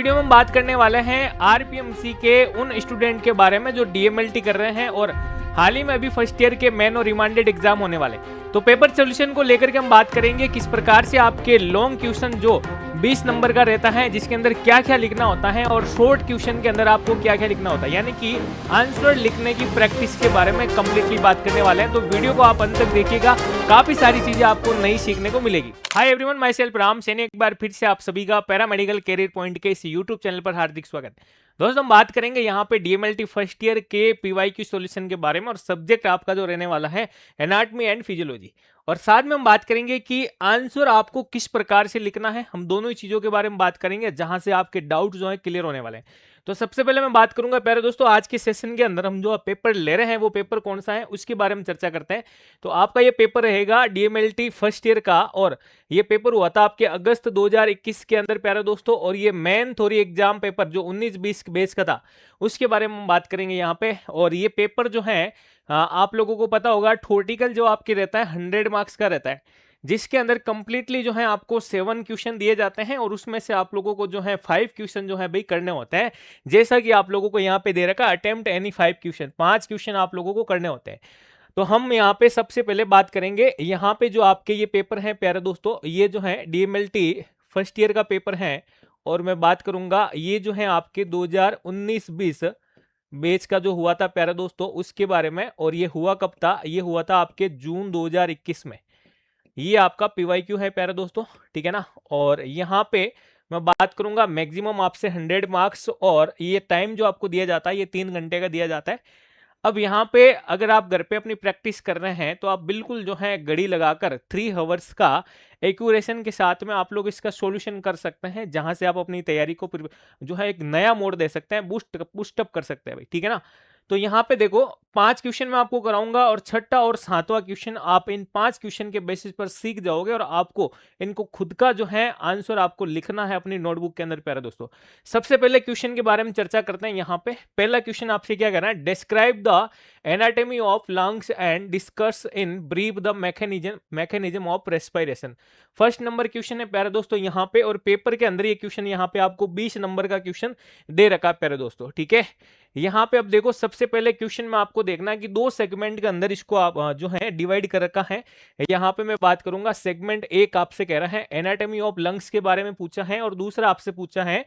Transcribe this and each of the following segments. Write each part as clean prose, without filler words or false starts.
Video में हम बात करने वाले हैं आरपीएमसी के उन स्टूडेंट के बारे में जो डीएमएलटी कर रहे हैं और हाल ही में अभी फर्स्ट ईयर के मेन और रिमांडेड एग्जाम होने वाले। तो पेपर सोल्यूशन को लेकर के हम बात करेंगे किस प्रकार से आपके लॉन्ग क्वेश्चन जो 20 नंबर का रहता है जिसके अंदर क्या क्या लिखना होता है और शॉर्ट क्वेश्चन के अंदर आपको क्या क्या लिखना होता है, यानी कि आंसर लिखने की प्रैक्टिस के बारे में कंप्लीटली बात करने वाले हैं। तो वीडियो को आप अंत तक देखिएगा, काफी सारी चीजें आपको नई सीखने को मिलेगी। Hi everyone, my self Ram Saini, एक बार फिर से आप सभी का पैरामेडिकल कैरियर पॉइंट के इस यूट्यूब चैनल पर हार्दिक स्वागत। दोस्तों हम बात करेंगे यहाँ पे डीएमएलटी फर्स्ट ईयर के पीवाईक्यू सॉल्यूशन के बारे में और सब्जेक्ट आपका जो रहने वाला है एनाटॉमी एंड फिजियोलॉजी, और साथ में हम बात करेंगे कि आंसर आपको किस प्रकार से लिखना है। हम दोनों ही चीजों के बारे में बात करेंगे जहां से आपके डाउट जो है क्लियर होने वाले हैं। तो सबसे पहले मैं बात करूंगा प्यारे दोस्तों, आज के सेशन के अंदर हम जो पेपर ले रहे हैं वो पेपर कौन सा है उसके बारे में चर्चा करते हैं। तो आपका ये पेपर रहेगा डीएमएलटी फर्स्ट ईयर का और ये पेपर हुआ था आपके अगस्त 2021 के अंदर प्यारे दोस्तों, और ये मेन थ्योरी एग्जाम पेपर जो 19-20 बेस का था उसके बारे में हम बात करेंगे यहाँ पे। और ये पेपर जो है आप लोगों को पता होगा थ्योरेटिकल जो आपके रहता है 100 मार्क्स का रहता है, जिसके अंदर कंप्लीटली जो है आपको 7 क्वेश्चन दिए जाते हैं और उसमें से आप लोगों को जो है 5 क्वेश्चन जो है भाई करने होते हैं। जैसा कि आप लोगों को यहाँ पे दे रखा अटेम्प्ट एनी 5 क्वेश्चन, 5 क्वेश्चन आप लोगों को करने होते हैं। तो हम यहाँ पे सबसे पहले बात करेंगे यहाँ पे जो आपके ये पेपर है प्यारे दोस्तों, ये जो है डीएमएलटी फर्स्ट ईयर का पेपर है और मैं बात करूंगा ये जो है आपके 2019-20 बैच का जो हुआ था प्यारे दोस्तों उसके बारे में। और ये हुआ कब था? ये हुआ था आपके जून 2021 में। ये आपका पीवाईक्यू है प्यारे दोस्तों, ठीक है ना। और यहाँ पे मैं बात करूंगा मैक्सिमम आपसे 100 मार्क्स और ये टाइम जो आपको दिया जाता है ये 3 घंटे का दिया जाता है। अब यहाँ पे अगर आप घर पे अपनी प्रैक्टिस कर रहे हैं तो आप बिल्कुल जो है घड़ी लगाकर 3 आवर्स का एक्यूरेशन के साथ में आप लोग इसका सॉल्यूशन कर सकते हैं, जहां से आप अपनी तैयारी को जो है एक नया मोड़ दे सकते हैं, बूस्ट अप कर सकते हैं भाई, ठीक है ना। तो यहाँ पे देखो 5 क्वेश्चन मैं आपको कराऊंगा और छठा और सातवां क्वेश्चन आप इन 5 क्वेश्चन के बेसिस पर सीख जाओगे और आपको इनको खुद का जो है आंसर आपको लिखना है अपनी नोटबुक के अंदर प्यारे दोस्तों। सबसे पहले क्वेश्चन के बारे में चर्चा करते हैं। यहाँ पे पहला क्वेश्चन आपसे क्या करना है, describe the anatomy of lungs and discuss in brief the mechanism of respiration. First number question है प्यारे दोस्तों यहाँ पे, और पेपर के अंदर ये क्वेश्चन यहाँ पे आपको 20 नंबर का क्वेश्चन दे रखा है प्यारे दोस्तों, ठीक है। यहाँ पे अब देखो सबसे पहले क्वेश्चन में आपको देखना है कि 2 सेगमेंट के अंदर इसको आप जो है डिवाइड कर रखा है। यहाँ पे मैं बात करूंगा सेगमेंट एक आपसे कह रहा है एनाटॉमी ऑफ लंग्स के बारे में पूछा है और दूसरा आपसे पूछा है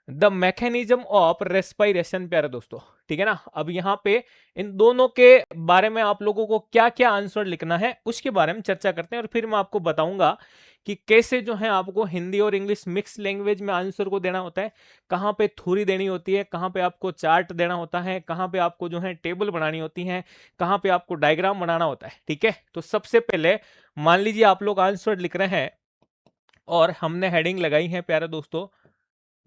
द मैकेनिज्म ऑफ रेस्पिरेशन प्यारे दोस्तों, ठीक है ना। अब यहाँ पे इन दोनों के बारे में आप लोगों को क्या क्या आंसर लिखना है उसके बारे में चर्चा करते हैं और फिर मैं आपको बताऊंगा कि कैसे जो है आपको हिंदी और इंग्लिश मिक्स लैंग्वेज में आंसर को देना होता है, कहाँ पे थ्योरी देनी होती है, कहाँ पे आपको चार्ट देना होता है, कहाँ पे आपको जो है टेबल बनानी होती है, कहाँ पे आपको डायग्राम बनाना होता है, ठीक है। तो सबसे पहले मान लीजिए आप लोग आंसर लिख रहे हैं और हमने हेडिंग लगाई है प्यारे दोस्तों,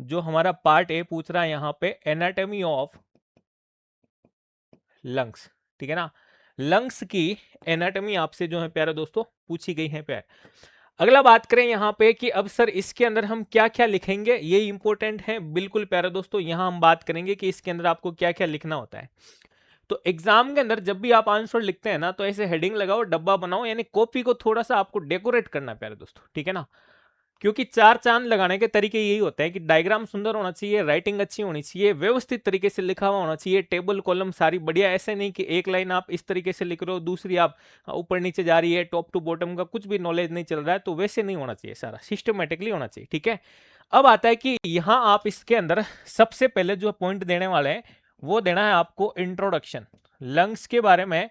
जो हमारा पार्ट ए पूछ रहा है यहाँ पे एनाटॉमी ऑफ लंग्स, ठीक है ना। लंग्स की एनाटॉमी आपसे जो है प्यारे दोस्तों पूछी गई है प्यारे। अगला बात करें यहाँ पे कि अब सर इसके अंदर हम क्या क्या लिखेंगे, ये इंपॉर्टेंट है बिल्कुल प्यारे दोस्तों। यहाँ हम बात करेंगे कि इसके अंदर आपको क्या क्या लिखना होता है। तो एग्जाम के अंदर जब भी आप आंसर लिखते हैं ना तो ऐसे हेडिंग लगाओ, डब्बा बनाओ, यानी कॉपी को थोड़ा सा आपको डेकोरेट करना है प्यारे दोस्तों, ठीक है ना। क्योंकि 4 चांद लगाने के तरीके यही होते हैं कि डायग्राम सुंदर होना चाहिए, राइटिंग अच्छी होनी चाहिए, व्यवस्थित तरीके से लिखा हुआ होना चाहिए, टेबल कॉलम सारी बढ़िया, ऐसे नहीं कि एक लाइन आप इस तरीके से लिख रहे हो दूसरी आप ऊपर नीचे जा रही है, टॉप टू बॉटम का कुछ भी नॉलेज नहीं चल रहा है, तो वैसे नहीं होना चाहिए, सारा सिस्टमेटिकली होना चाहिए, ठीक है। अब आता है कि यहाँ आप इसके अंदर सबसे पहले जो पॉइंट देने वाले हैं वो देना है आपको इंट्रोडक्शन, लंग्स के बारे में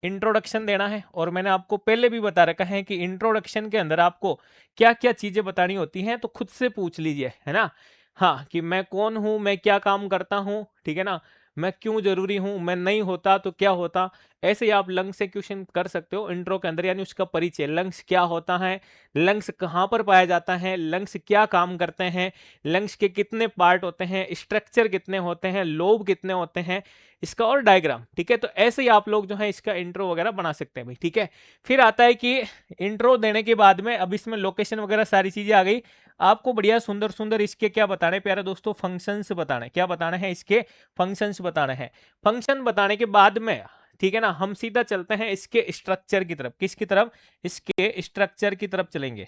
इंट्रोडक्शन देना है। और मैंने आपको पहले भी बता रखा है कि इंट्रोडक्शन के अंदर आपको क्या क्या चीजें बतानी होती हैं, तो खुद से पूछ लीजिए, है ना। हाँ, कि मैं कौन हूं, मैं क्या काम करता हूं, ठीक है ना, मैं क्यों जरूरी हूं, मैं नहीं होता तो क्या होता। ऐसे ही आप लंग्स से क्वेश्चन कर सकते हो इंट्रो के अंदर, यानी उसका परिचय, लंग्स क्या होता है, लंग्स कहाँ पर पाया जाता है, लंग्स क्या काम करते हैं, लंग्स के कितने पार्ट होते हैं, स्ट्रक्चर कितने होते हैं, लोब कितने होते हैं, इसका और डायग्राम, ठीक है। तो ऐसे ही आप लोग जो है इसका इंट्रो वगैरह बना सकते हैं भाई, ठीक है। फिर आता है कि इंट्रो देने के बाद में अब इसमें लोकेशन वगैरह सारी चीजें आ गई, आपको बढ़िया सुंदर सुंदर इसके क्या बताने प्यारे दोस्तों, फंक्शंस बताने, क्या बताने हैं, इसके फंक्शंस बताने हैं। फंक्शन बताने के बाद में, ठीक है ना, हम सीधा चलते हैं इसके स्ट्रक्चर की तरफ। किसकी तरफ? इसके स्ट्रक्चर की तरफ चलेंगे।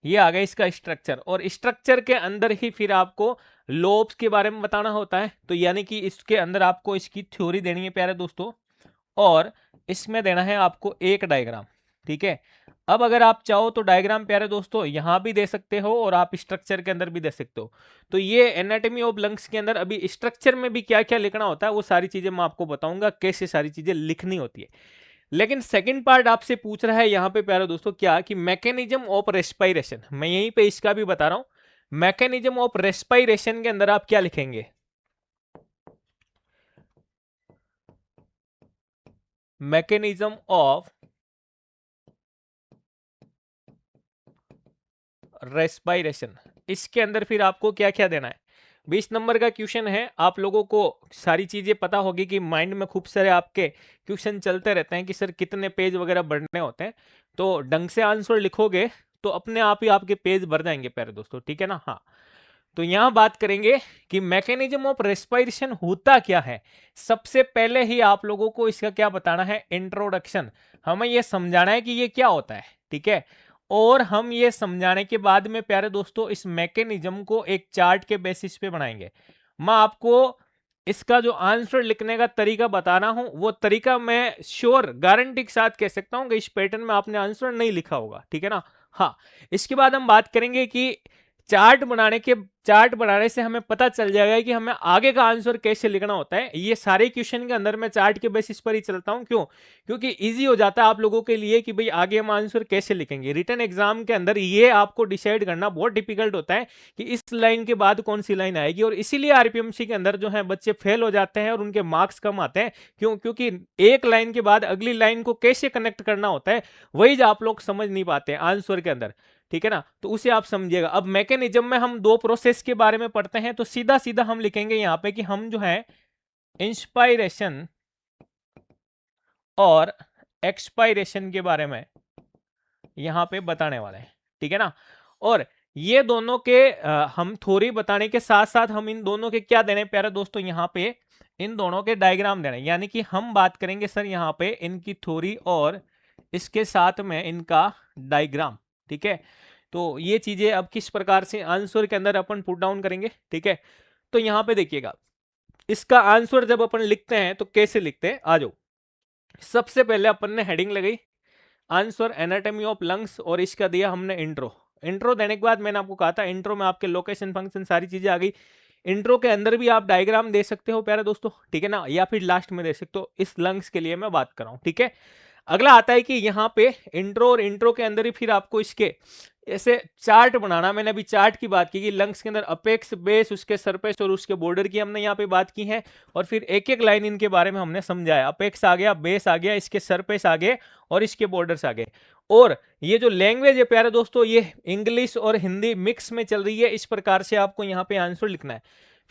ये आ गया इसका स्ट्रक्चर, और स्ट्रक्चर के अंदर ही फिर आपको लोब्स के बारे में बताना होता है। तो यानी कि इसके अंदर आपको इसकी थ्योरी देनी है प्यारे दोस्तों, और इसमें देना है आपको एक डायग्राम। ठीक है, अब अगर आप चाहो तो डायग्राम प्यारे दोस्तों यहां भी दे सकते हो और आप स्ट्रक्चर के अंदर भी दे सकते हो। तो ये एनाटॉमी ऑफ लंग्स के अंदर अभी स्ट्रक्चर में भी क्या क्या लिखना होता है वो सारी चीजें मैं आपको बताऊंगा, कैसे सारी चीजें लिखनी होती है। लेकिन सेकंड पार्ट आपसे पूछ रहा है यहां पे प्यारे दोस्तों क्या, कि मैकेनिज्म ऑफ रेस्पिरेशन, मैं यहीं पे इसका भी बता रहा हूं। मैकेनिज्म ऑफ रेस्पिरेशन के अंदर आप क्या लिखेंगे, मैकेनिज्म ऑफ रेस्पिरेशन, इसके अंदर फिर आपको क्या क्या देना है। 20 नंबर का क्वेश्चन है, आप लोगों को सारी चीजें पता होगी कि माइंड में खूब सारे आपके क्वेश्चन चलते रहते हैं कि सर कितने पेज वगैरह बढ़ने होते हैं। तो ढंग से आंसर लिखोगे तो अपने आप ही आपके पेज भर जाएंगे प्यारे दोस्तों, ठीक है ना। हाँ, तो यहां बात करेंगे कि मैकेनिज्म ऑफ रेस्पिरेशन होता क्या है। सबसे पहले ही आप लोगों को इसका क्या बताना है, इंट्रोडक्शन। हमें यह समझाना है कि ये क्या होता है, ठीक है। और हम ये समझाने के बाद में प्यारे दोस्तों इस मैकेनिज्म को एक चार्ट के बेसिस पे बनाएंगे। मैं आपको इसका जो आंसर लिखने का तरीका बताना हूं, वो तरीका मैं श्योर गारंटी के साथ कह सकता हूं कि इस पैटर्न में आपने आंसर नहीं लिखा होगा, ठीक है ना। हाँ, इसके बाद हम बात करेंगे कि चार्ट बनाने से हमें पता चल जाएगा कि हमें आगे का आंसर कैसे लिखना होता है। ये सारे क्वेश्चन के अंदर मैं चार्ट के बेसिस पर ही चलता हूं, क्यों, क्योंकि इजी हो जाता है आप लोगों के लिए कि भाई आगे हम आंसर कैसे लिखेंगे। रिटन एग्जाम के अंदर ये आपको डिसाइड करना बहुत डिफिकल्ट होता है कि इस लाइन के बाद कौन सी लाइन आएगी, और इसीलिए आरपीएमसी के अंदर जो है बच्चे फेल हो जाते हैं और उनके मार्क्स कम आते हैं। क्यों, क्योंकि एक लाइन के बाद अगली लाइन को कैसे कनेक्ट करना होता है वही आप लोग समझ नहीं पाते आंसर के अंदर, ठीक है ना। तो उसे आप समझिएगा। अब मैकेनिज्म में हम दो प्रोसेस के बारे में पढ़ते हैं, तो सीधा सीधा हम लिखेंगे यहां पे कि हम जो है इंस्पायरेशन और एक्सपायरेशन के बारे में यहां पे बताने वाले हैं, ठीक है ना। और ये दोनों के हम थ्योरी बताने के साथ साथ हम इन दोनों के क्या देने प्यारे दोस्तों, यहां पे इन दोनों के डायग्राम देने। यानी कि हम बात करेंगे सर यहां पे इनकी थ्योरी और इसके साथ में इनका डायग्राम, ठीक है। तो ये चीजें अब किस प्रकार से आंसर के अंदर अपन पुट डाउन करेंगे, ठीक है। तो यहां पे देखिएगा, इसका आंसर जब अपन लिखते हैं तो कैसे लिखते हैं, आ जाओ। सबसे पहले अपन ने हेडिंग लगाई आंसर एनाटॉमी ऑफ लंग्स, और इसका दिया हमने इंट्रो। इंट्रो देने के बाद मैंने आपको कहा था इंट्रो में आपके लोकेशन फंक्शन सारी चीजें आ गई। इंट्रो के अंदर भी आप डायग्राम दे सकते हो प्यारे दोस्तों, ठीक है ना, या फिर लास्ट में दे सकते हो। इस लंग्स के लिए मैं बात कर रहा हूं, ठीक है। अगला आता है कि यहाँ पे इंट्रो, और इंट्रो के अंदर ही फिर आपको इसके ऐसे चार्ट बनाना। मैंने अभी चार्ट की बात की कि लंग्स के अंदर अपेक्स, बेस, उसके सरफेस और उसके बॉर्डर की हमने यहाँ पे बात की है, और फिर एक एक लाइन इनके बारे में हमने समझाया। अपेक्स आ गया, बेस आ गया, इसके सरफेस आ गए और इसके बॉर्डर्स आ गए। और ये जो लैंग्वेज है प्यारे दोस्तों, ये इंग्लिश और हिंदी मिक्स में चल रही है। इस प्रकार से आपको यहाँ पे आंसर लिखना है।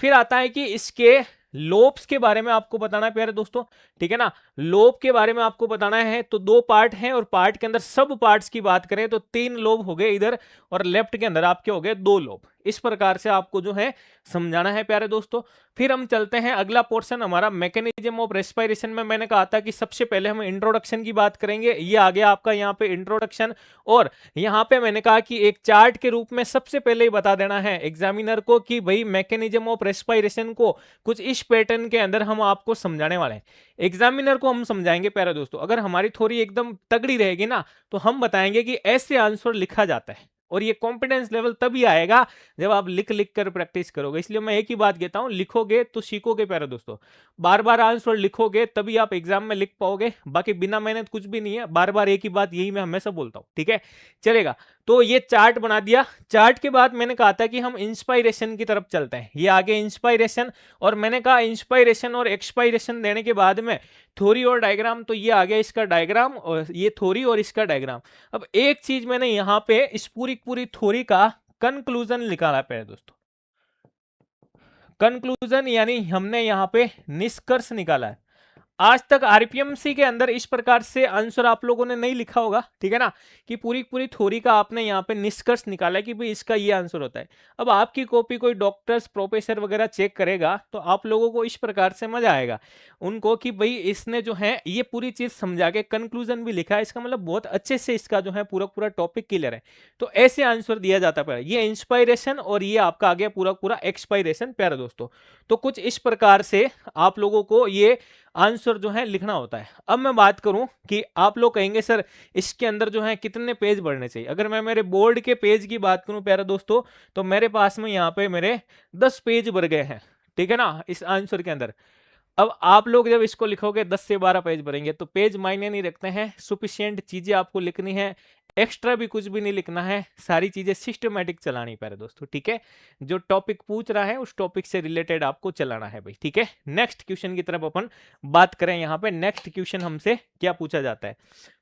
फिर आता है कि इसके लोब्स के बारे में आपको बताना है प्यारे दोस्तों, ठीक है ना। लोब के बारे में आपको बताना है। तो दो पार्ट हैं, और पार्ट के अंदर सब पार्ट्स की बात करें तो 3 लोब हो गए इधर, और लेफ्ट के अंदर आपके हो गए 2 लोब। इस प्रकार से आपको जो है समझाना है प्यारे दोस्तों। फिर हम चलते हैं अगला पोर्शन हमारा मैकेनिज्म ऑफ रेस्पिरेशन में। मैंने कहा था कि सबसे पहले हम इंट्रोडक्शन की बात करेंगे। ये आ गया आपका यहाँ पे इंट्रोडक्शन, और यहाँ पे मैंने कहा कि एक चार्ट के रूप में सबसे पहले ही बता देना है एग्जामिनर को कि भाई मैकेनिज्म ऑफ रेस्पिरेशन को कुछ इस पैटर्न के अंदर हम आपको समझाने वाले हैं। एग्जामिनर को हम समझाएंगे प्यारे दोस्तों। अगर हमारी थ्योरी एकदम तगड़ी रहेगी ना, तो हम बताएंगे कि ऐसे आंसर लिखा जाता है, और ये कॉन्फिडेंस लेवल तभी आएगा जब आप लिख लिख कर प्रैक्टिस करोगे। इसलिए मैं एक ही बात कहता हूं, लिखोगे तो सीखोगे प्यारे दोस्तों। बार बार आंसर लिखोगे तभी आप एग्जाम में लिख पाओगे, बाकी बिना मेहनत कुछ भी नहीं है। बार बार एक ही बात, यही मैं हमेशा बोलता हूं, ठीक है, चलेगा। तो ये चार्ट बना दिया। चार्ट के बाद मैंने कहा था कि हम इंस्पायरेशन की तरफ चलते हैं। ये आगे इंस्पायरेशन, और मैंने कहा इंस्पायरेशन और एक्सपायरेशन देने के बाद में थ्योरी और डायग्राम। तो ये आ गया इसका डायग्राम, और ये थ्योरी और इसका डायग्राम। अब एक चीज मैंने यहां पे इस पूरी पूरी थ्योरी का कंक्लूजन निकाला है दोस्तों। कंक्लूजन यानी हमने यहां पे निष्कर्ष निकाला है। आज तक आरपीएमसी के अंदर इस प्रकार से आंसर आप लोगों ने नहीं लिखा होगा, ठीक है ना, कि पूरी पूरी थ्योरी का आपने यहाँ पे निष्कर्ष निकाला कि भाई इसका ये आंसर होता है। अब आपकी कॉपी कोई डॉक्टर्स प्रोफेसर वगैरह चेक करेगा तो आप लोगों को इस प्रकार से मजा आएगा उनको कि भाई इसने जो है ये पूरी चीज समझा के कंक्लूजन भी लिखा है, इसका मतलब बहुत अच्छे से इसका जो है पूरा पूरा टॉपिक क्लियर है। तो ऐसे आंसर दिया जाता है, ये इंस्पायरेशन और ये आपका आ गया पूरा पूरा एक्सपायरेशन प्यारे दोस्तों। तो कुछ इस प्रकार से आप लोगों को ये आंसर जो है लिखना होता है। अब मैं बात करूं कि आप लोग कहेंगे सर इसके अंदर जो है कितने पेज बढ़ने चाहिए। अगर मैं मेरे बोर्ड के पेज की बात करूं प्यारे दोस्तों तो मेरे पास में यहाँ पे मेरे 10 पेज भर गए हैं, ठीक है ना, इस आंसर के अंदर। अब आप लोग जब इसको लिखोगे 10 से 12 पेज भरेंगे तो पेज मायने नहीं रखते हैं, सुफिशियंट चीजें आपको लिखनी है, एक्स्ट्रा भी कुछ भी नहीं लिखना है, सारी चीजें सिस्टमेटिक चलानी प्यारे दोस्तों, ठीक है। जो टॉपिक पूछ रहा है उस टॉपिक से रिलेटेड आपको चलाना है भाई, ठीक है। नेक्स्ट क्वेश्चन की तरफ अपन बात करें। यहाँ पे नेक्स्ट क्वेश्चन हमसे क्या पूछा जाता है,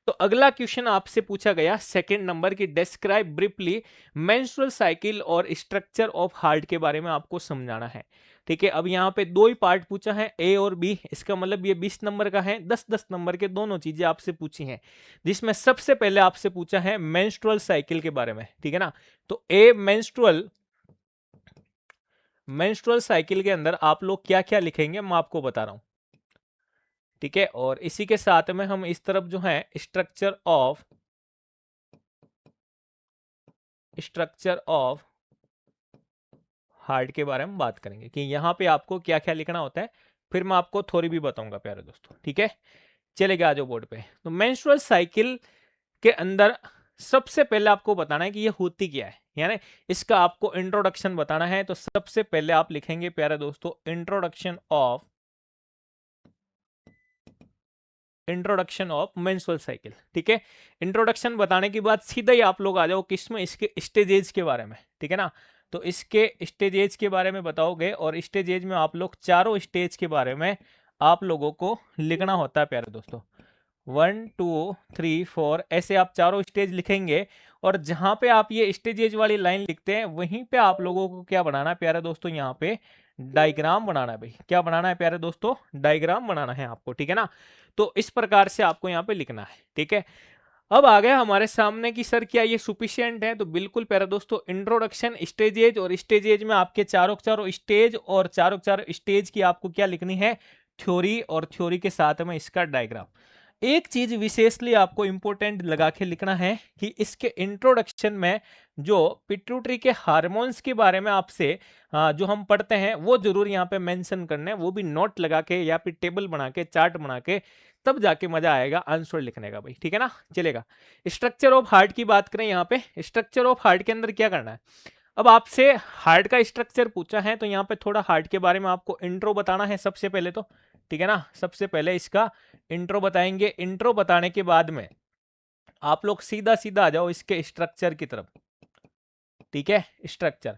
तो अगला क्वेश्चन आपसे पूछा गया सेकंड नंबर की डिस्क्राइब ब्रीफली मेंस्ट्रुअल साइकिल और स्ट्रक्चर ऑफ हार्ट के बारे में आपको समझाना है, ठीक है। अब यहाँ पे दो ही पार्ट पूछा है, ए और बी, इसका मतलब ये 20 नंबर का है, 10-10 नंबर के दोनों चीजें आपसे पूछी हैं, जिसमें सबसे पहले आपसे पूछा है मेंस्ट्रुअल साइकिल के बारे में, ठीक है ना। तो ए मेंस्ट्रुअल साइकिल के अंदर आप लोग क्या क्या लिखेंगे मैं आपको बता रहा हूं, ठीक है। और इसी के साथ में हम इस तरफ जो है स्ट्रक्चर ऑफ हार्ट के बारे में बात करेंगे कि यहाँ पे आपको क्या क्या लिखना होता है, फिर मैं आपको थोड़ी भी बताऊंगा प्यारे दोस्तों, ठीक है। चलेगा आ जाओ बोर्ड पे। तो मेंस्ट्रुअल साइकिल के अंदर सबसे पहले आपको बताना है कि ये होती क्या है, यानी इसका आपको इंट्रोडक्शन बताना है। तो सबसे पहले आप लिखेंगे प्यारे दोस्तों इंट्रोडक्शन ऑफ मेंस्ट्रुअल साइकिल, ठीक है। इंट्रोडक्शन बताने के बाद सीधा ही आप लोग आ जाओ किसमें, इसके स्टेजेज के बारे में, ठीक है ना। तो इसके स्टेजेज के बारे में बताओगे और स्टेजेज में आप लोग चारों स्टेज के बारे में आप लोगों को लिखना होता है प्यारे दोस्तों। 1 2 3 4 ऐसे आप चारों स्टेज लिखेंगे और जहां पे आप ये स्टेजेज वाली लाइन लिखते हैं वहीं पे आप लोगों को क्या बनाना है प्यारे दोस्तों, यहाँ पे डायग्राम बनाना है भाई। क्या बनाना है प्यारे दोस्तों, डायग्राम बनाना है आपको, ठीक है ना। तो इस प्रकार से आपको यहाँ पे लिखना है, ठीक है। अब आ गया हमारे सामने कि सर क्या ये सुफिशियंट है, तो बिल्कुल प्यारे दोस्तों इंट्रोडक्शन स्टेजेज और स्टेजेज में आपके चारों चारों स्टेज और चारों चारों स्टेज की आपको क्या लिखनी है, थ्योरी, और थ्योरी के साथ में इसका डायग्राम। एक चीज विशेषली आपको इंपॉर्टेंट लगा के लिखना है कि इसके इंट्रोडक्शन में जो पिट्यूटरी के हार्मोन्स के बारे में आपसे जो हम पढ़ते हैं वो जरूर यहाँ पे मेंशन करना है, वो भी नोट लगा के या फिर टेबल बना के चार्ट बना के, तब जाके मजा आएगा आंसर लिखने का भाई, ठीक है ना। चलेगा। स्ट्रक्चर ऑफ हार्ट की बात करें, यहाँ पे स्ट्रक्चर ऑफ हार्ट के अंदर क्या करना है। अब आपसे हार्ट का स्ट्रक्चर पूछा है तो यहाँ पे थोड़ा हार्ट के बारे में आपको इंट्रो बताना है सबसे पहले, तो ठीक है ना। सबसे पहले इसका इंट्रो बताएंगे, इंट्रो बताने के बाद में आप लोग सीधा सीधा आ जाओ इसके स्ट्रक्चर की तरफ, ठीक है। स्ट्रक्चर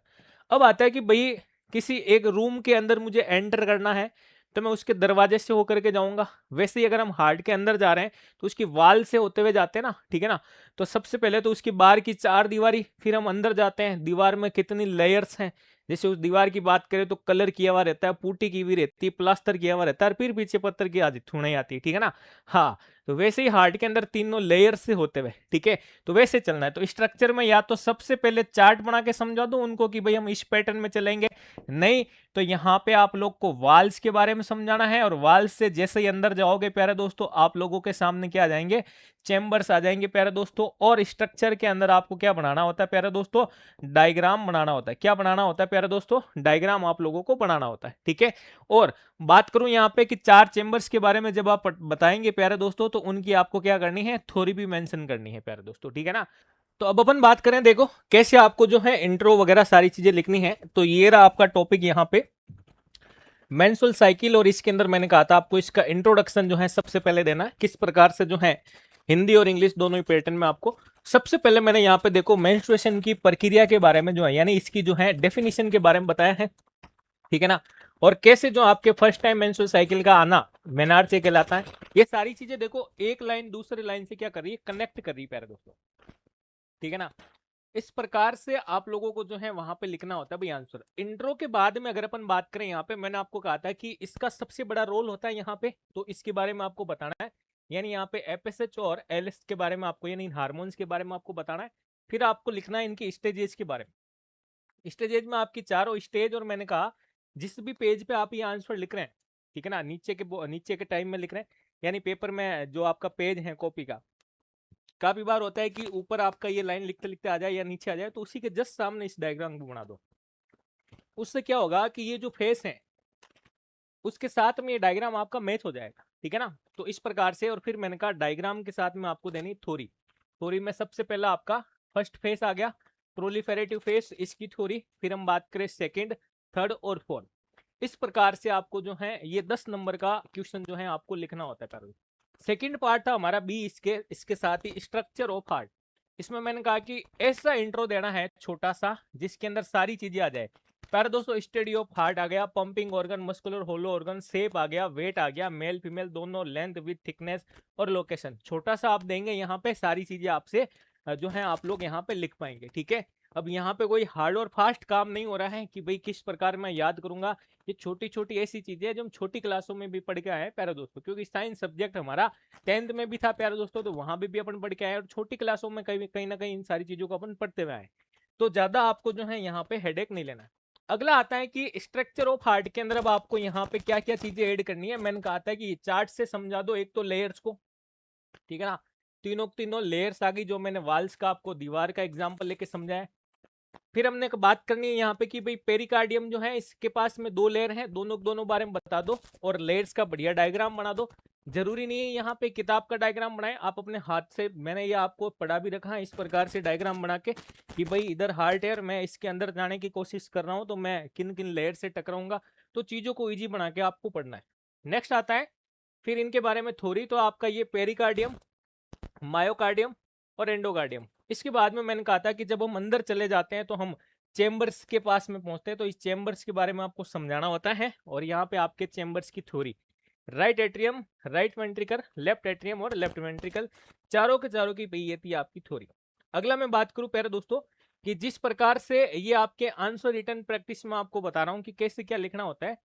अब आता है कि भाई किसी एक रूम के अंदर मुझे एंटर करना है तो मैं उसके दरवाजे से होकर के जाऊंगा। वैसे ही अगर हम हार्ट के अंदर जा रहे हैं तो उसकी वाल से होते हुए जाते हैं ना, ठीक है ना। तो सबसे पहले तो उसकी बाहर की चार दीवारी, फिर हम अंदर जाते हैं, दीवार में कितनी लेयर्स हैं। जैसे उस दीवार की बात करें तो कलर किया हुआ रहता है, पुट्टी की हुई रहती है, प्लास्टर किया हुआ रहता है, और फिर पीछे पत्थर की आदि थुनाई आती है, ठीक है ना। हाँ, तो वैसे ही हार्ट के अंदर तीनों लेयर से होते हुए, ठीक है। तो वैसे चलना है। तो स्ट्रक्चर में या तो सबसे पहले चार्ट बना के समझा दूं उनको कि भाई हम इस पैटर्न में चलेंगे, नहीं तो यहाँ पे आप लोग को वाल्स के बारे में समझाना है। और वाल्स से जैसे ही अंदर जाओगे प्यारे दोस्तों आप लोगों के सामने क्या आ जाएंगे, चैम्बर्स आ जाएंगे प्यारे दोस्तों। और स्ट्रक्चर के अंदर आपको क्या बनाना होता है प्यारे दोस्तों, डायग्राम बनाना होता है। क्या बनाना होता है प्यारे दोस्तों, डायग्राम आप लोगों को बनाना होता है, ठीक है। और बात करूं यहाँ पे कि चार चैम्बर्स के बारे में जब आप बताएंगे प्यारे दोस्तों तो उनकी आपको क्या करनी है, थ्योरी भी मेंशन करनी है प्यारे दोस्तों, ठीक है ना। तो अब अपन बात करें, देखो कैसे आपको जो है इंट्रो वगैरह सारी चीजें लिखनी है। तो ये रहा आपका टॉपिक यहाँ पे मेंस्ट्रुअल साइकिल, और इसके अंदर मैंने कहा था आपको इसका इंट्रोडक्शन जो है सबसे पहले देना है। किस प्रकार से जो है हिंदी और इंग्लिश दोनों ही पैटर्न में आपको सबसे पहले मैंने यहाँ पे देखो मेंस्ट्रुएशन की प्रक्रिया के बारे में जो है यानी इसकी जो है डेफिनेशन के बारे में बताया है, ठीक है ना। और कैसे जो आपके फर्स्ट टाइम मेंस्ट्रुअल साइकिल का आना मेनार्ड से कहलाता है। ये सारी चीजें देखो एक लाइन दूसरे लाइन से क्या कर रही है, कनेक्ट कर रही है प्यारे दोस्तों, ठीक है ना। इस प्रकार से आप लोगों को जो है वहां पे लिखना होता है भाई आंसर। इंट्रो के बाद में अगर अपन बात करें, यहाँ पे मैंने आपको कहा था कि इसका सबसे बड़ा रोल होता है यहाँ पे, तो इसके बारे में आपको बताना है। यानी यहाँ पे एफएसएच और एलएस के बारे में आपको, यानी हार्मोन्स के बारे में आपको बताना है। फिर आपको लिखना है इनकी स्टेजेस के बारे में। स्टेजेस में आपकी चारों स्टेज, और मैंने कहा जिस भी पेज पे आप ये आंसर लिख रहे हैं, ठीक है ना, नीचे के टाइम में लिख रहे हैं, यानी पेपर में जो आपका पेज है कॉपी का, काफी बार होता है कि ऊपर आपका ये लाइन लिखते लिखते आ जाए या नीचे आ जाए, तो उसी के जस्ट सामने इस डायग्राम को बना दो। उससे क्या होगा कि ये जो फेस है उसके साथ में ये डायग्राम आपका मैच हो जाएगा, ठीक है ना। तो इस प्रकार से, और फिर मैंने कहा डायग्राम के साथ में आपको देनी थ्योरी। थ्योरी में सबसे पहला आपका फर्स्ट फेस आ गया, प्रोलिफेरेटिव फेस, इसकी थ्योरी। फिर हम बात करें सेकंड, थर्ड और फोर्थ। इस प्रकार से आपको जो है ये 10 नंबर का क्वेश्चन जो है आपको लिखना होता है पैरल। सेकंड पार्ट था हमारा बी, इसके साथ ही स्ट्रक्चर ऑफ हार्ट। इसमें मैंने कहा कि ऐसा इंट्रो देना है छोटा सा जिसके अंदर सारी चीजें आ जाए। पैरा दोस्तों, स्टडी ऑफ हार्ट आ गया, pumping organ, muscular hollow organ, shape आ गया, वेट आ गया, मेल फीमेल दोनों, लेंथ विथ थिकनेस और लोकेशन। छोटा सा आप देंगे यहाँ पे, सारी चीजें आपसे जो है आप लोग यहाँ पे लिख पाएंगे, ठीक है। अब यहाँ पे कोई हार्ड और फास्ट काम नहीं हो रहा है कि भाई किस प्रकार मैं याद करूंगा। ये छोटी छोटी ऐसी चीजें हैं जो हम छोटी क्लासों में भी पढ़ के आए हैं प्यारे दोस्तों, क्योंकि साइंस सब्जेक्ट हमारा 10th में भी था प्यारे दोस्तों, तो वहां भी अपन पढ़ के आए, और छोटी क्लासों में कहीं ना कहीं इन सारी चीजों को अपन पढ़ते हुए आए। तो ज्यादा आपको जो है यहाँ पे हेडेक नहीं लेना है। अगला आता है कि स्ट्रक्चर ऑफ हार्ट के अंदर अब आपको यहाँ पे क्या क्या चीजें ऐड करनी है। मैंने कहा था कि चार्ट से समझा दो, एक तो लेयर्स को, ठीक है ना, तीनों तीनों लेयर्स आ गई, जो मैंने वाल्स का आपको दीवार का एग्जांपल लेके समझाया। फिर हमने बात करनी है यहाँ पे कि भाई पेरिकार्डियम जो है इसके पास में 2 लेयर हैं, दोनों बारे में बता दो, और लेयर्स का बढ़िया डायग्राम बना दो। जरूरी नहीं है यहाँ पे किताब का डायग्राम बनाए, आप अपने हाथ से, मैंने ये आपको पढ़ा भी रखा है इस प्रकार से डायग्राम बना के कि भाई इधर हार्ट है, मैं इसके अंदर जाने की कोशिश कर रहा हूँ, तो मैं किन किन लेयर से टकराऊंगा। तो चीजों को ईजी बना के आपको पढ़ना है। नेक्स्ट आता है फिर इनके बारे में थोड़ी, तो आपका ये पेरिकार्डियम, मायोकार्डियम और एंडोकार्डियम। इसके बाद में मैंने कहा था कि जब हम अंदर चले जाते हैं तो हम चेंबर्स के पास में पहुंचते हैं, तो इस चेंबर्स के बारे में आपको समझाना होता है। और यहाँ पे आपके चेंबर्स की theory, right atrium, right ventricle, left atrium और लेफ्ट वेंट्रिकल, चारों के चारों की ये थी आपकी थ्योरी। अगला मैं बात करूं प्यारे दोस्तों कि जिस प्रकार से ये आपके आंसर रिटर्न प्रैक्टिस में आपको बता रहा हूं कि कैसे क्या लिखना होता है।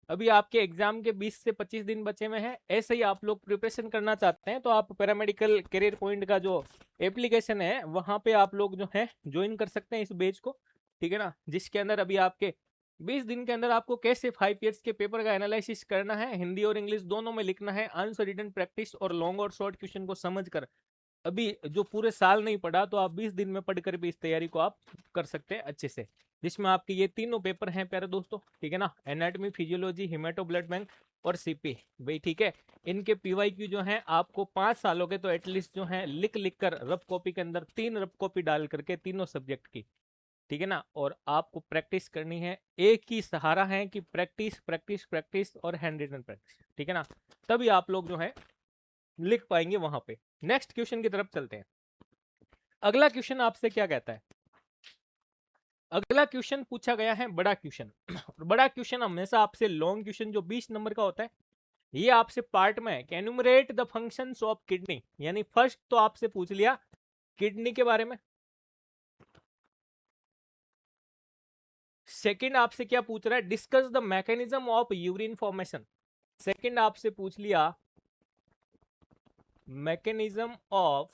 अभी आपके एग्जाम के 20 से 25 दिन बचे हुए हैं, ऐसे ही आप लोग प्रिपरेशन करना चाहते हैं तो आप पैरामेडिकल करियर पॉइंट का जो एप्लीकेशन है वहां पे आप लोग जो है ज्वाइन कर सकते हैं इस बैच को, ठीक है ना, जिसके अंदर अभी आपके 20 दिन के अंदर आपको कैसे 5 ईयर्स के पेपर का एनालिसिस करना है, हिंदी और इंग्लिश दोनों में लिखना है, आंसर रिटन प्रैक्टिस और लॉन्ग और शॉर्ट क्वेश्चन को समझकर। अभी जो पूरे साल नहीं पढ़ा तो आप 20 दिन में पढ़कर भी इस तैयारी को आप कर सकते हैं अच्छे से, जिसमें आपके ये तीनों पेपर हैं प्यारे दोस्तों, ठीक है ना, एनाटॉमी, फिजियोलॉजी, हिमेटो ब्लड बैंक और सीपी भाई, ठीक है। इनके पीवाईक्यू जो है आपको 5 सालों के तो एटलीस्ट जो है लिख लिख कर रफ कॉपी के अंदर 3 रफ कॉपी डाल करके तीनों सब्जेक्ट की, ठीक है ना, और आपको प्रैक्टिस करनी है। एक ही सहारा है कि प्रैक्टिस प्रैक्टिस प्रैक्टिस और हैंड रिटन प्रैक्टिस, ठीक है ना, तभी आप लोग जो है लिख पाएंगे वहां पे। नेक्स्ट क्वेश्चन की तरफ चलते हैं। अगला क्वेश्चन आपसे क्या कहता है, अगला क्वेश्चन पूछा गया है बड़ा क्वेश्चन। बड़ा क्वेश्चन हमेशा आपसे लॉन्ग क्वेश्चन जो 20 नंबर का होता है, ये आपसे पार्ट में है कि enumerate the functions of kidney, यानी फर्स्ट तो आपसे पूछ लिया किडनी के बारे में। सेकंड आपसे क्या पूछ रहा है, discuss the mechanism of urine formation. Second आपसे पूछ लिया mechanism of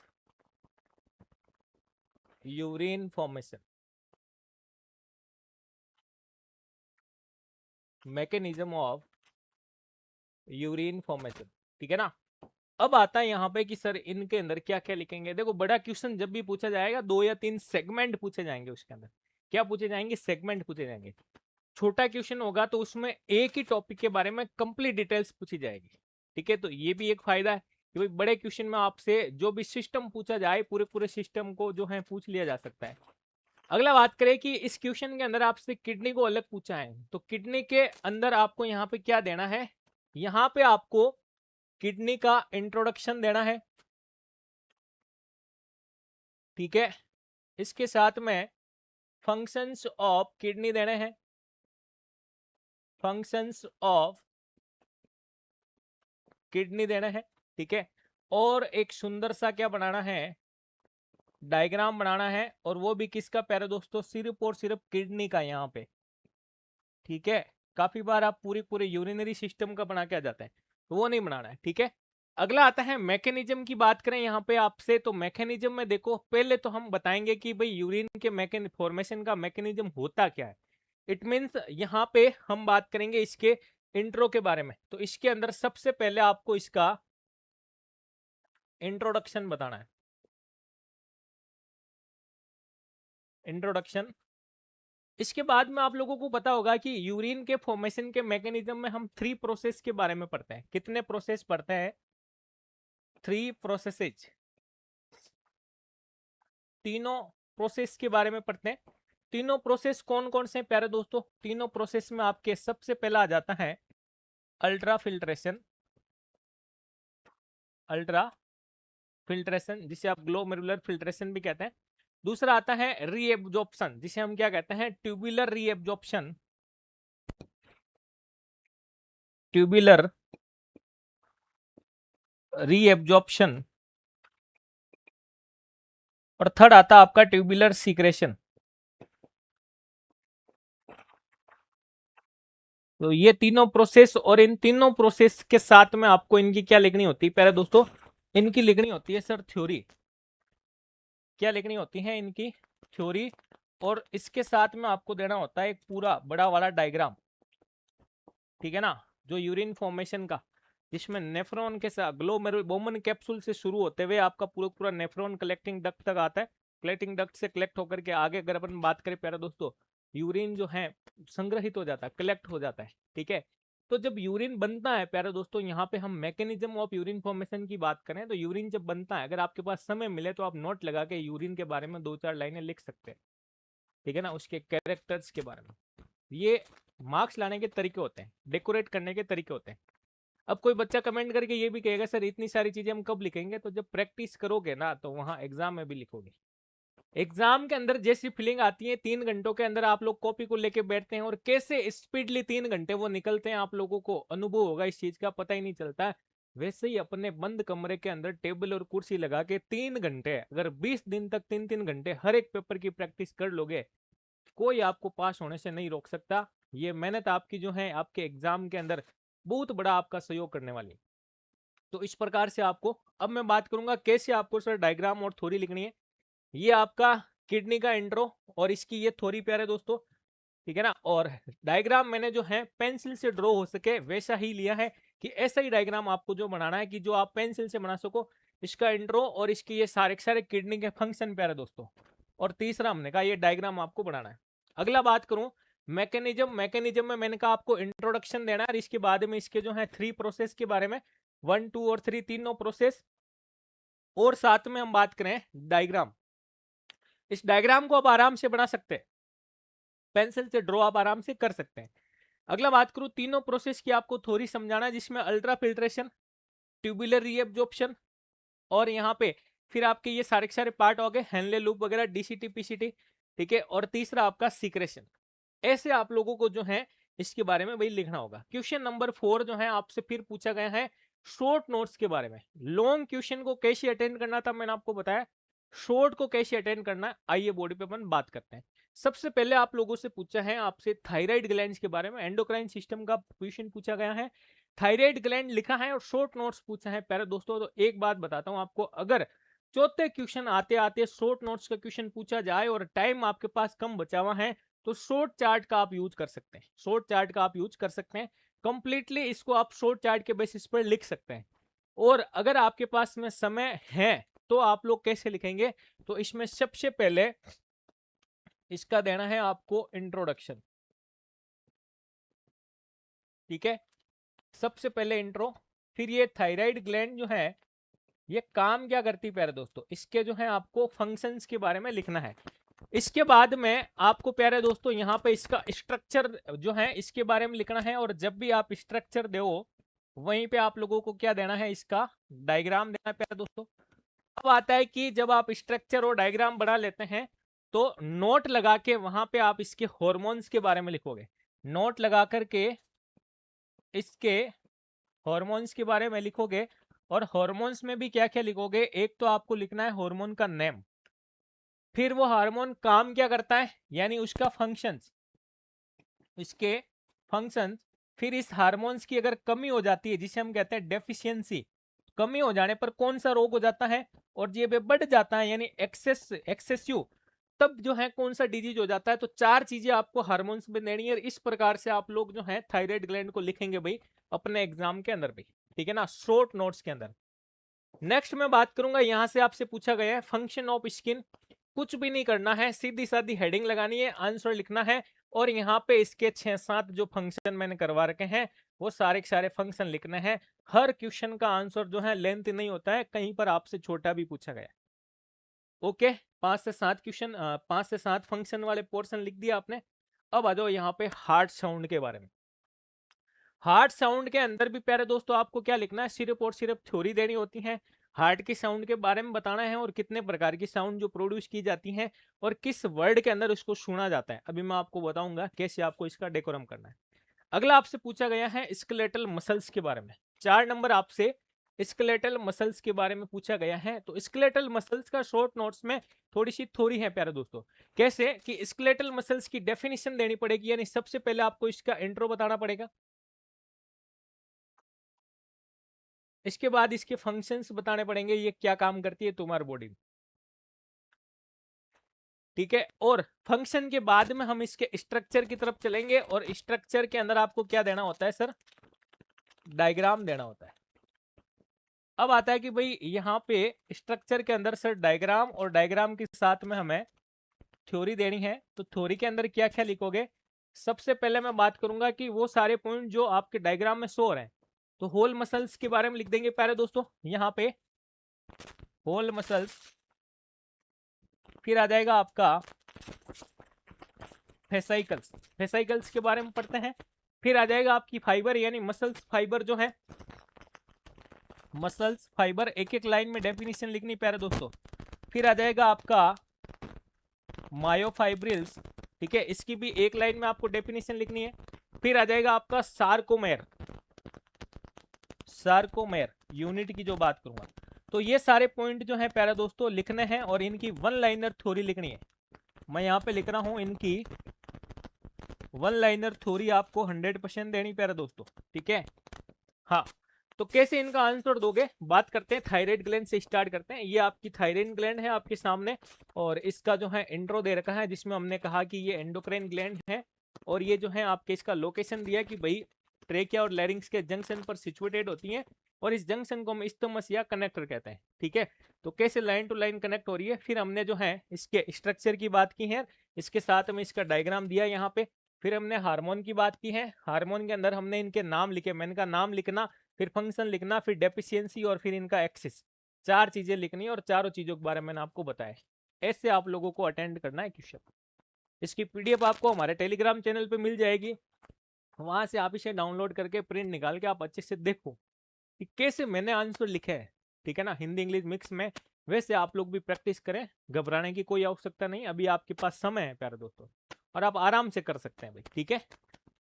urine formation, mechanism of urine formation, ठीक है ना। अब आता है यहाँ पे कि सर इनके अंदर क्या क्या लिखेंगे। देखो बड़ा क्वेश्चन जब भी पूछा जाएगा 2 या 3 सेगमेंट पूछे जाएंगे, उसके अंदर क्या पूछे जाएंगे, सेगमेंट पूछे जाएंगे। छोटा क्वेश्चन होगा तो उसमें एक ही टॉपिक के बारे में कंप्लीट डिटेल्स पूछी जाएगी, ठीक है। तो ये भी एक फायदा है कि भाई बड़े क्वेश्चन में आपसे जो भी सिस्टम पूछा जाए पूरे पूरे सिस्टम को जो है पूछ लिया जा सकता है। अगला बात करें कि इस क्वेश्चन के अंदर आपसे किडनी को अलग पूछा है, तो किडनी के अंदर आपको यहाँ पे क्या देना है, यहाँ पे आपको किडनी का इंट्रोडक्शन देना है, ठीक है। इसके साथ में फंक्शंस ऑफ किडनी देने हैं, फंक्शंस ऑफ किडनी देना है, ठीक है। और एक सुंदर सा क्या बनाना है, डायग्राम बनाना है, और वो भी किसका प्यारे दोस्तों, सिर्फ और सिर्फ किडनी का यहाँ पे, ठीक है। काफी बार आप पूरी पूरे यूरिनरी सिस्टम का बना के आ जाते हैं, तो वो नहीं बनाना है, ठीक है। अगला आता है मैकेनिज्म की बात करें यहाँ पे आपसे, तो मैकेनिज्म में देखो, पहले तो हम बताएंगे कि भाई यूरिन के फॉर्मेशन का मैकेनिज्म होता क्या है। इट मीन्स यहाँ पे हम बात करेंगे इसके इंट्रो के बारे में। तो इसके अंदर सबसे पहले आपको इसका इंट्रोडक्शन बताना है, इंट्रोडक्शन। इसके बाद में आप लोगों को पता होगा कि यूरिन के फॉर्मेशन के मैकेनिज्म में हम 3 प्रोसेस के बारे में पढ़ते हैं। कितने प्रोसेस पढ़ते हैं? 3 प्रोसेसेज, तीनों प्रोसेस के बारे में पढ़ते हैं। तीनों प्रोसेस कौन कौन से प्यारे दोस्तों? तीनों प्रोसेस में आपके सबसे पहला आ जाता है अल्ट्रा फिल्ट्रेशन, अल्ट्रा फिल्ट्रेशन जिसे आप ग्लोमेरुलर फिल्ट्रेशन भी कहते हैं। दूसरा आता है रीएब्जॉर्प्शन, जिसे हम क्या कहते हैं? Tubular reabsorption, tubular reabsorption. और थर्ड आता है आपका ट्यूबुलर सीक्रेशन। तो ये तीनों प्रोसेस, और इन तीनों प्रोसेस के साथ में आपको इनकी क्या लिखनी होती है पहले दोस्तों? इनकी लिखनी होती है सर थ्योरी। क्या लिखनी होती है? इनकी थ्योरी। और इसके साथ में आपको देना होता है एक पूरा बड़ा वाला डायग्राम, ठीक है ना, जो यूरिन फॉर्मेशन का, जिसमें नेफ्रॉन के साथ ग्लोमेरुलर बोमन कैप्सूल से शुरू होते हुए आपका पूरा पूरा नेफ्रॉन कलेक्टिंग डक्ट तक आता है। कलेक्टिंग डक्ट से कलेक्ट होकर के आगे अगर अपन बात करें प्यारे दोस्तों, यूरिन जो है संग्रहित हो जाता है, कलेक्ट हो जाता है, ठीक है। तो जब यूरिन बनता है प्यारे दोस्तों, यहाँ पे हम मैकेनिज्म ऑफ यूरिन फॉर्मेशन की बात करें, तो यूरिन जब बनता है, अगर आपके पास समय मिले तो आप नोट लगा के यूरिन के बारे में 2-4 लाइनें लिख सकते हैं, ठीक है ना, उसके कैरेक्टर्स के बारे में। ये मार्क्स लाने के तरीके होते हैं, डेकोरेट करने के तरीके होते हैं। अब कोई बच्चा कमेंट करके ये भी कहेगा सर इतनी सारी चीजें हम कब लिखेंगे? तो जब प्रैक्टिस करोगे ना, तो वहां एग्जाम में भी लिखोगे। एग्जाम के अंदर जैसी फीलिंग आती है, 3 घंटों के अंदर आप लोग कॉपी को लेके बैठते हैं, और कैसे स्पीडली 3 घंटे वो निकलते हैं, आप लोगों को अनुभव होगा इस चीज का, पता ही नहीं चलता। वैसे ही अपने बंद कमरे के अंदर टेबल और कुर्सी लगा के 3 घंटे, अगर 20 दिन तक 3-3 घंटे हर एक पेपर की प्रैक्टिस कर लोगे, कोई आपको पास होने से नहीं रोक सकता। ये मेहनत आपकी जो है आपके एग्जाम के अंदर बहुत बड़ा आपका सहयोग करने वाली। तो इस प्रकार से आपको, अब मैं बात करूंगा कैसे आपको सर डायग्राम और थ्योरी लिखनी है। ये आपका किडनी का इंट्रो और इसकी ये थ्योरी प्यारे दोस्तों, ठीक है ना। और डायग्राम मैंने जो है पेंसिल से ड्रॉ हो सके वैसा ही लिया है, कि ऐसा ही डायग्राम आपको जो बनाना है कि जो आप पेंसिल से बना सको। इसका इंट्रो और इसकी ये सारे सारे किडनी के फंक्शन प्यारे दोस्तों। और तीसरा हमने कहा ये डायग्राम आपको बनाना है। अगला बात करूं मैकेनिज्म, मैकेनिज्म में मैंने कहा आपको इंट्रोडक्शन देना है, और इसके बाद में इसके जो है 3 प्रोसेस के बारे में, 1, 2 और 3 तीनों प्रोसेस। और साथ में हम बात करें डायग्राम, इस डायग्राम को आप आराम से बना सकते हैं, पेंसिल से ड्रॉ आप आराम से कर सकते हैं। अगला बात करूं तीनों प्रोसेस की आपको थोड़ी समझाना है, जिसमें अल्ट्रा फिल्ट्रेशन, ट्यूबुलर रीएब्जॉर्प्शन, और यहाँ पे फिर आपके ये सारे सारे पार्ट हो गए, हेनले लूप वगैरह, डीसीटी पीसीटी, ठीक है। और तीसरा आपका सीक्रेशन। ऐसे आप लोगों को जो है इसके बारे में वही लिखना होगा। क्वेश्चन नंबर 4 जो है आपसे फिर पूछा गया है शॉर्ट नोट्स के बारे में। लॉन्ग क्वेश्चन को कैसे अटेंड करना था मैंने आपको बताया, शॉर्ट को कैसे अटेंड करना है आइए बॉडी पे अपन बात करते हैं। सबसे पहले आप लोगों से पूछा है आपसे थायराइड ग्लैंड्स के बारे में, एंडोक्राइन सिस्टम का क्वेश्चन पूछा गया है, थायराइड ग्लैंड लिखा है और शॉर्ट नोट्स पूछा है प्यारे दोस्तों। तो एक बात बताता हूं आपको, अगर चौथे क्वेश्चन आते आते शॉर्ट नोट्स का क्वेश्चन पूछा जाए और टाइम आपके पास कम बचा हुआ है, तो शॉर्ट चार्ट का आप यूज कर सकते हैं, शॉर्ट चार्ट का आप यूज कर सकते हैं। कंप्लीटली इसको आप शॉर्ट चार्ट के बेसिस पर लिख सकते हैं। और अगर आपके पास में समय है तो आप लोग कैसे लिखेंगे? तो इसमें सबसे पहले इसका देना है आपको इंट्रोडक्शन, ठीक है। सबसे पहले इंट्रो, फिर ये थायराइड ग्लैंड जो है ये काम क्या करती है प्यारे दोस्तों, इसके जो है आपको फंक्शंस के बारे में लिखना है। इसके बाद में आपको प्यारे दोस्तों यहाँ पे इसका स्ट्रक्चर जो है इसके बारे में लिखना है, और जब भी आप स्ट्रक्चर दो वहीं पे आप लोगों को क्या देना है, इसका डायग्राम देना है प्यारे दोस्तों। अब आता है कि जब आप स्ट्रक्चर और डायग्राम बना लेते हैं तो नोट लगा के वहां पे आप इसके हॉर्मोन्स के बारे में लिखोगे, नोट लगा करके इसके हॉर्मोन्स के बारे में लिखोगे। और हॉर्मोन्स में भी क्या क्या लिखोगे, एक तो आपको लिखना है हॉर्मोन का नेम, फिर वो हार्मोन काम क्या करता है, यानी उसका फंक्शंस, इसके फंक्शंस, फिर इस हार्मोन्स की अगर कमी हो जाती है जिसे हम कहते हैं डेफिशिएंसी, कमी हो जाने पर कौन सा रोग हो जाता है, और ये बढ़ जाता है यानी एक्सेसिव, तब जो है कौन सा डिजीज हो जाता है। तो चार चीजें आपको हार्मोन्स में देनी है, इस प्रकार से आप लोग जो है थायराइड ग्लैंड को लिखेंगे भाई अपने एग्जाम के अंदर भाई, ठीक है ना, शॉर्ट नोट्स के अंदर। नेक्स्ट मैं बात करूंगा, यहां से आपसे पूछा गया है फंक्शन ऑफ स्किन, कुछ भी नहीं करना है, सीधी सादी हेडिंग लगानी है, आंसर लिखना है, और यहाँ पे इसके 6-7 जो फंक्शन मैंने करवा रखे हैं वो सारे के सारे फंक्शन लिखने हैं। हर क्वेश्चन का आंसर जो है लेंथ नहीं होता है, कहीं पर आपसे छोटा भी पूछा गया। ओके, 5 से 7 क्वेश्चन, 5 से 7 फंक्शन वाले पोर्शन लिख दिया आपने। अब आ जाओ यहाँ पे हार्ट साउंड के बारे में। हार्ट साउंड के अंदर भी प्यारे दोस्तों आपको क्या लिखना है, सिर्फ और सिर्फ थ्योरी देनी होती है, हार्ट की साउंड के बारे में बताना है, और कितने प्रकार की साउंड जो प्रोड्यूस की जाती हैं और किस वर्ड के अंदर उसको सुना जाता है। अभी मैं आपको बताऊंगा कैसे आपको इसका डेकोरम करना है। अगला आपसे पूछा गया है स्केलेटल मसल्स के बारे में, 4 नंबर आपसे स्केलेटल मसल्स के बारे में पूछा गया है। तो स्केलेटल मसल्स का शॉर्ट नोट्स में थोड़ी सी थ्योरी है प्यारे दोस्तों, कैसे कि स्केलेटल मसल्स की डेफिनेशन देनी पड़ेगी, यानी सबसे पहले आपको इसका इंट्रो बताना पड़ेगा, इसके बाद इसके फंक्शंस बताने पड़ेंगे, ये क्या काम करती है तुम्हारी बॉडी में, ठीक है। और फंक्शन के बाद में हम इसके स्ट्रक्चर की तरफ चलेंगे, और स्ट्रक्चर के अंदर आपको क्या देना होता है सर, डायग्राम देना होता है। अब आता है कि भाई यहाँ पे स्ट्रक्चर के अंदर सर डायग्राम, और डायग्राम के साथ में हमें थ्योरी देनी है, तो थ्योरी के अंदर क्या क्या लिखोगे। सबसे पहले मैं बात करूंगा कि वो सारे पॉइंट जो आपके डायग्राम में शो हो रहे हैं, तो होल मसल्स के बारे में लिख देंगे प्यारे दोस्तों यहाँ पे, होल मसल्स, फिर आ जाएगा आपका फेसाइकल्स, फेसाइकल्स के बारे में पढ़ते हैं, फिर आ जाएगा आपकी फाइबर, यानी मसल्स फाइबर जो है, मसल्स फाइबर, एक एक लाइन में डेफिनेशन लिखनी प्यारे दोस्तों। फिर आ जाएगा आपका मायोफाइब्रिल्स, ठीक है, इसकी भी एक लाइन में आपको डेफिनेशन लिखनी है। फिर आ जाएगा आपका सार्कोमेर, सार्कोमेर यूनिट की जो बात करूंगा, तो ये सारे पॉइंट जो है प्यारे दोस्तों लिखने हैं, और इनकी वन लाइनर थ्योरी लिखनी है। मैं यहाँ पे लिख रहा हूं इनकी वन लाइनर थ्योरी आपको 100% देनी प्यारे दोस्तों, ठीक है। हाँ, तो कैसे इनका आंसर दोगे, बात करते हैं थायराइड ग्लैंड से स्टार्ट करते हैं। ये आपकी थायराइड ग्लैंड है आपके सामने, और इसका जो है इंट्रो दे रखा है, जिसमें हमने कहा कि ये एंडोक्राइन ग्लैंड है, और ये जो है आपके इसका लोकेशन दिया कि भाई ट्रेकिया और लैरिंग्स के जंक्शन पर सिचुएटेड होती है, और इस जंक्शन को हम इस्थमस या कनेक्टर कहते हैं, ठीक है। तो कैसे लाइन टू लाइन कनेक्ट हो रही है, फिर हमने जो है इसके स्ट्रक्चर की बात की है, इसके साथ में इसका डायग्राम दिया यहाँ पे। फिर हमने हार्मोन की बात की है, हार्मोन के अंदर हमने इनके नाम लिखे, मैंने कहा नाम लिखना, फिर फंक्शन लिखना, फिर डेफिशिएंसी, और फिर इनका एक्सिस, 4 चीजें लिखनी है, और चारों चीजों के बारे में मैंने आपको बताया। ऐसे आप लोगों को अटेंड करना है क्वेश्चन। इसकी पीडीएफ आपको हमारे टेलीग्राम चैनल पे मिल जाएगी, वहां से आप इसे डाउनलोड करके प्रिंट निकाल के आप अच्छे से देखो कि कैसे मैंने आंसर लिखे है, ठीक है ना, हिंदी इंग्लिश मिक्स में। वैसे आप लोग भी प्रैक्टिस करें, घबराने की कोई आवश्यकता नहीं, अभी आपके पास समय है प्यारे दोस्तों, और आप आराम से कर सकते हैं भाई, ठीक है।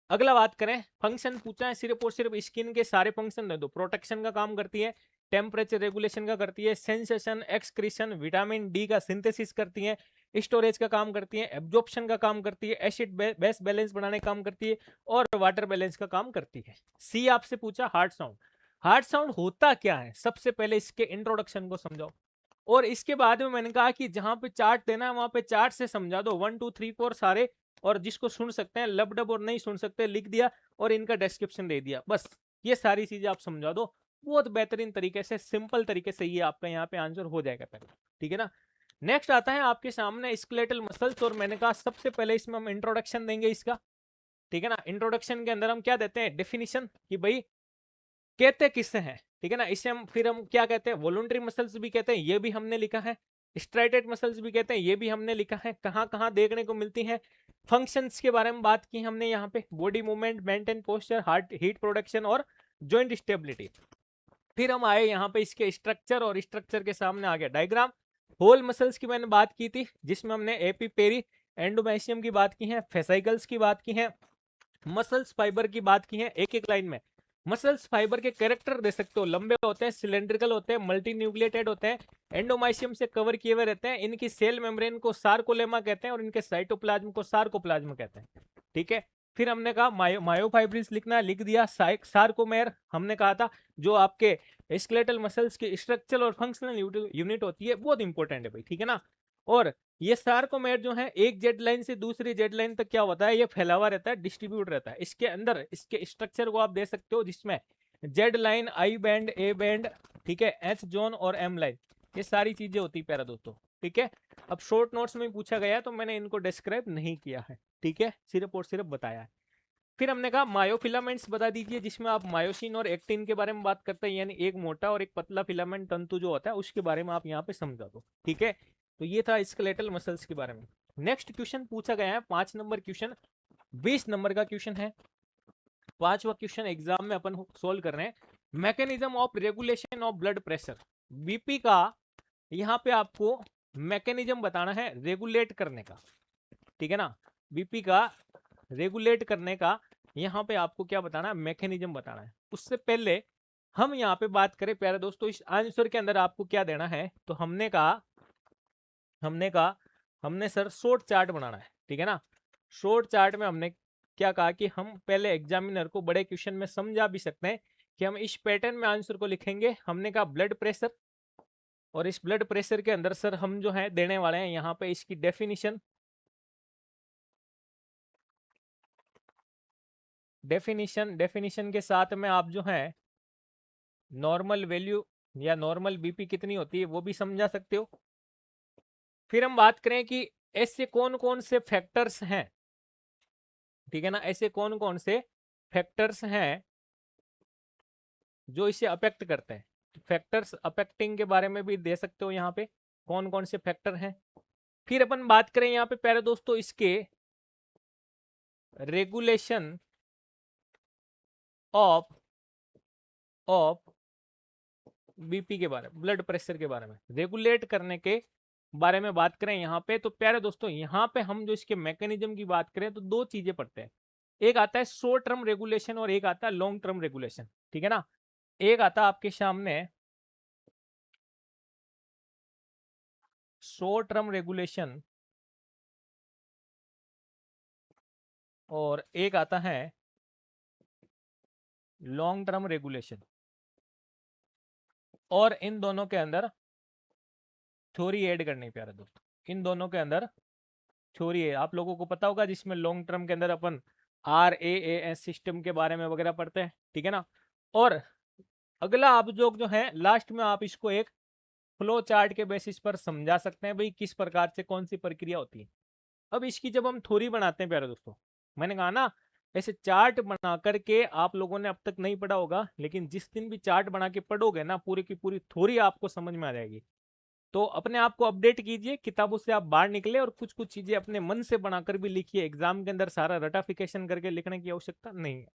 अगला बात करें, फंक्शन पूछा है, सिर्फ और सिर्फ स्किन के सारे फंक्शन दे दो। प्रोटेक्शन का काम करती है, टेम्परेचर रेगुलेशन का करती है, सेंसेशन, एक्सक्रीशन, विटामिन डी का सिंथेसिस करती है, स्टोरेज का काम करती है, एब्जॉर्प्शन का काम करती है, एसिड बेस बैलेंस बनाने का काम करती है, और वाटर बैलेंस का काम करती है। सी आपसे पूछा हार्ट साउंड, हार्ट साउंड होता क्या है, सबसे पहले इसके इंट्रोडक्शन को समझाओ, और इसके बाद में मैंने कहा कि जहां पे चार्ट देना है वहां पे चार्ट से समझा दो, 1 2 3 4 सारे, और जिसको सुन सकते हैं लब डब और नहीं सुन सकते लिख दिया, और इनका डिस्क्रिप्शन दे दिया, बस ये सारी चीजें आप समझा दो, बहुत बेहतरीन तरीके से, सिंपल तरीके से ये आपका यहाँ पे आंसर हो जाएगा पहले, ठीक है ना। नेक्स्ट आता है आपके सामने स्केलेटल मसल्स, और मैंने कहा सबसे पहले इसमें हम इंट्रोडक्शन देंगे इसका, ठीक है ना। इंट्रोडक्शन के अंदर हम क्या देते हैं, डेफिनेशन, कि भाई कहते किससे हैं, ठीक है ना। इसे हम फिर हम क्या कहते हैं, वॉलंटरी मसल्स भी कहते हैं, ये भी हमने लिखा है, स्ट्राइटेड मसल्स भी कहते हैं, ये भी हमने लिखा है, कहाँ कहाँ देखने को मिलती हैं। फंक्शंस के बारे में बात की हमने यहाँ पे, body movement, maintain posture, heart heat production, और जॉइंट स्टेबिलिटी। फिर हम आए यहाँ पे इसके स्ट्रक्चर, और स्ट्रक्चर के सामने आ गया डायग्राम। होल मसल्स की मैंने बात की थी, जिसमें हमने एपी पेरी एंडोमेशियम की बात की है, फेसाइकल्स की बात की है, मसल्स फाइबर की बात की है, एक एक लाइन में। मसल्स फाइबर के कैरेक्टर दे सकते हो, लंबे होते हैं, सिलेंड्रिकल होते हैं, मल्टी न्यूक्लिएटेड होते हैं, एंडोमाइसियम से कवर किए हुए रहते हैं। इनकी सेल मेम्ब्रेन को सार्कोलेमा कहते हैं और इनके साइटोप्लाज्म को सार्कोप्लाज्म कहते हैं। ठीक है, फिर हमने कहा मायोफाइब्रिल्स लिखना है, लिख दिया। सार्कोमेर हमने कहा था जो आपके स्केलेटल मसल्स की स्ट्रक्चरल और फंक्शनल यूनिट होती है, बहुत इंपॉर्टेंट है भाई, ठीक है ना। और ये सार्कोमेर जो है एक जेड लाइन से दूसरी जेड लाइन तक क्या होता है, ये फैला हुआ रहता है, डिस्ट्रीब्यूट रहता है। इसके अंदर इसके स्ट्रक्चर को आप देख सकते हो, जिसमें Z line, I band, A band, ठीक है, एच जोन और एम लाइन, ये सारी चीजें होती है प्यारा दोस्तों। ठीक है, अब शॉर्ट नोट्स में पूछा गया तो मैंने इनको डिस्क्राइब नहीं किया है, ठीक है, सिर्फ और सिर्फ बताया है। फिर हमने कहा मायोफिलामेंट्स बता दीजिए, जिसमें आप मायोसिन और एक्टिन के बारे में बात करते हैं, यानी एक मोटा और एक पतला फिलामेंट तंतु जो होता है उसके बारे में आप यहाँ पे समझा दो। ठीक है, तो ये था स्केलेटल मसल्स के बारे में। नेक्स्ट क्वेश्चन पूछा गया है 5 नंबर क्वेश्चन, 20 नंबर का क्वेश्चन है। 5वां क्वेश्चन एग्जाम में अपन सोल्व कर रहे हैं। Mechanism of regulation of blood pressure, BP का यहाँ पे आपको मैकेनिज्म बताना है रेगुलेट करने का, ठीक है ना। बीपी का रेगुलेट करने का यहाँ पे आपको क्या बताना है, मैकेनिज्म बताना है। उससे पहले हम यहाँ पे बात करें प्यारे दोस्तों, इस आंसर के अंदर आपको क्या देना है, तो हमने कहा हमने सर शॉर्ट चार्ट बनाना है, ठीक है ना। शॉर्ट चार्ट में हमने क्या कहा कि हम पहले एग्जामिनर को बड़े क्वेश्चन में समझा भी सकते हैं कि हम इस पैटर्न में आंसर को लिखेंगे। हमने कहा ब्लड प्रेशर, और इस ब्लड प्रेशर के अंदर सर हम जो है देने वाले हैं यहाँ पे इसकी डेफिनेशन के साथ में आप जो है नॉर्मल वैल्यू या नॉर्मल बीपी कितनी होती है वो भी समझा सकते हो। फिर हम बात करें कि ऐसे कौन कौन से फैक्टर्स हैं, ठीक है ना, ऐसे कौन कौन से फैक्टर्स हैं जो इसे अफेक्ट करते हैं। फैक्टर्स अफेक्टिंग के बारे में भी दे सकते हो यहाँ पे, कौन कौन से फैक्टर हैं। फिर अपन बात करें यहाँ पे प्यारे दोस्तों इसके रेगुलेशन ऑफ बीपी के बारे में, ब्लड प्रेशर के बारे में, रेगुलेट करने के बारे में बात करें यहाँ पे, तो प्यारे दोस्तों यहाँ पे हम जो इसके मैकेनिज्म की बात करें तो दो चीजें पढ़ते हैं। एक आता है शॉर्ट टर्म रेगुलेशन और एक आता है लॉन्ग टर्म रेगुलेशन, ठीक है ना। एक आता है आपके सामने शॉर्ट टर्म रेगुलेशन और एक आता है लॉन्ग टर्म रेगुलेशन, और इन दोनों के अंदर थ्योरी ऐड करनी प्यारे दोस्तों। इन दोनों के अंदर थ्योरी है, आप लोगों को पता होगा, जिसमें लॉन्ग टर्म के अंदर अपन RAAS सिस्टम के बारे में वगैरह पढ़ते हैं, ठीक है ना। और अगला आप जो है लास्ट में आप इसको एक फ्लो चार्ट के बेसिस पर समझा सकते हैं भाई किस प्रकार से कौन सी प्रक्रिया होती है। अब इसकी जब हम थ्योरी बनाते हैं प्यारे दोस्तों, मैंने कहा ना ऐसे चार्ट बना करके आप लोगों ने अब तक नहीं पढ़ा होगा, लेकिन जिस दिन भी चार्ट बना के पढ़ोगे ना पूरी की पूरी थ्योरी आपको समझ में आ जाएगी। तो अपने आप को अपडेट कीजिए, किताबों से आप बाहर निकले और कुछ कुछ चीजें अपने मन से बनाकर भी लिखिए। एग्जाम के अंदर सारा रटाफिकेशन करके लिखने की आवश्यकता नहीं है,